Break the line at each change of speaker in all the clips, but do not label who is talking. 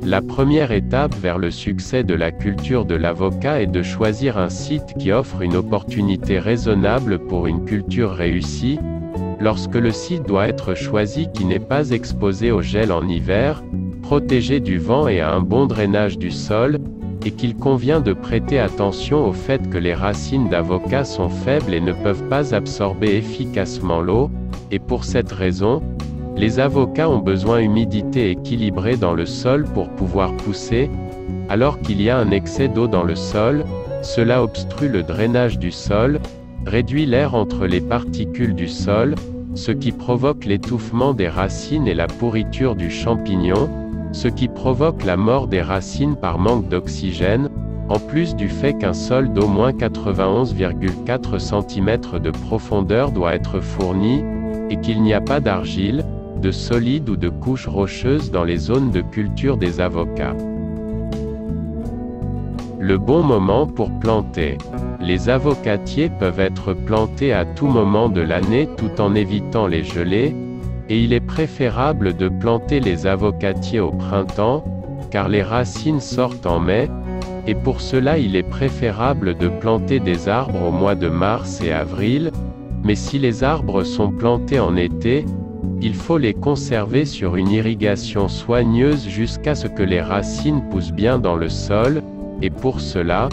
La première étape vers le succès de la culture de l'avocat est de choisir un site qui offre une opportunité raisonnable pour une culture réussie. Lorsque le site doit être choisi qui n'est pas exposé au gel en hiver, protégé du vent et a un bon drainage du sol, et qu'il convient de prêter attention au fait que les racines d'avocat sont faibles et ne peuvent pas absorber efficacement l'eau, et pour cette raison, les avocats ont besoin d'humidité équilibrée dans le sol pour pouvoir pousser. Alors qu'il y a un excès d'eau dans le sol, cela obstrue le drainage du sol, réduit l'air entre les particules du sol, ce qui provoque l'étouffement des racines et la pourriture du champignon, ce qui provoque la mort des racines par manque d'oxygène, en plus du fait qu'un sol d'au moins 91,4 cm de profondeur doit être fourni, et qu'il n'y a pas d'argile, de solide ou de couche rocheuse dans les zones de culture des avocats. Le bon moment pour planter. Les avocatiers peuvent être plantés à tout moment de l'année tout en évitant les gelées, et il est préférable de planter les avocatiers au printemps, car les racines sortent en mai, et pour cela il est préférable de planter des arbres au mois de mars et avril, mais si les arbres sont plantés en été, il faut les conserver sur une irrigation soigneuse jusqu'à ce que les racines poussent bien dans le sol, et pour cela,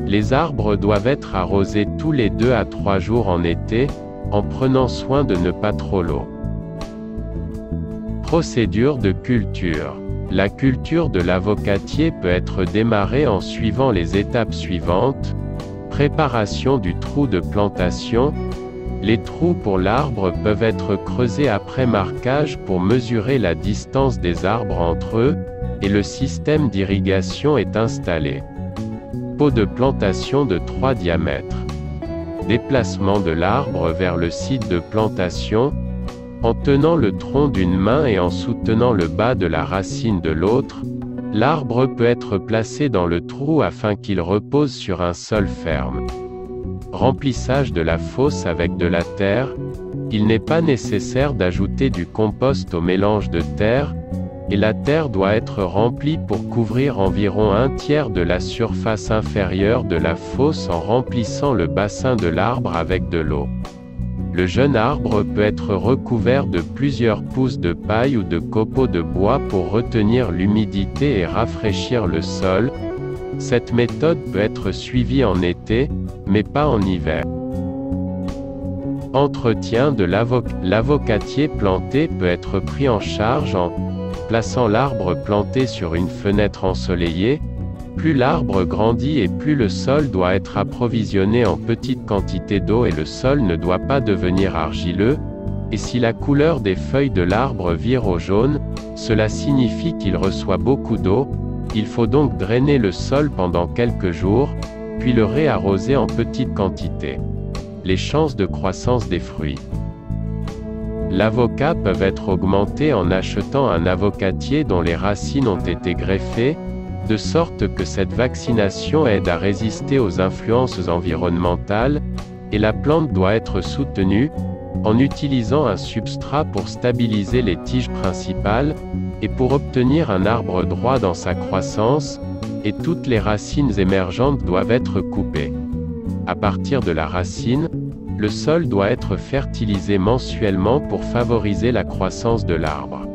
les arbres doivent être arrosés tous les 2 à 3 jours en été, en prenant soin de ne pas trop l'eau. Procédure de culture. La culture de l'avocatier peut être démarrée en suivant les étapes suivantes. Préparation du trou de plantation. Les trous pour l'arbre peuvent être creusés après marquage pour mesurer la distance des arbres entre eux, et le système d'irrigation est installé. Pot de plantation de 3 diamètres. Déplacement de l'arbre vers le site de plantation. En tenant le tronc d'une main et en soutenant le bas de la racine de l'autre, l'arbre peut être placé dans le trou afin qu'il repose sur un sol ferme. Remplissage de la fosse avec de la terre. Il n'est pas nécessaire d'ajouter du compost au mélange de terre, et la terre doit être remplie pour couvrir environ 1/3 de la surface inférieure de la fosse en remplissant le bassin de l'arbre avec de l'eau. Le jeune arbre peut être recouvert de plusieurs pousses de paille ou de copeaux de bois pour retenir l'humidité et rafraîchir le sol. Cette méthode peut être suivie en été, mais pas en hiver. Entretien de l'avocatier planté peut être pris en charge en plaçant l'arbre planté sur une fenêtre ensoleillée. Plus l'arbre grandit et plus le sol doit être approvisionné en petite quantité d'eau et le sol ne doit pas devenir argileux, et si la couleur des feuilles de l'arbre vire au jaune, cela signifie qu'il reçoit beaucoup d'eau. Il faut donc drainer le sol pendant quelques jours, puis le réarroser en petite quantité. Les chances de croissance des fruits. L'avocat peuvent être augmentés en achetant un avocatier dont les racines ont été greffées, de sorte que cette vaccination aide à résister aux influences environnementales, et la plante doit être soutenue, en utilisant un substrat pour stabiliser les tiges principales, et pour obtenir un arbre droit dans sa croissance, et toutes les racines émergentes doivent être coupées. À partir de la racine, le sol doit être fertilisé mensuellement pour favoriser la croissance de l'arbre.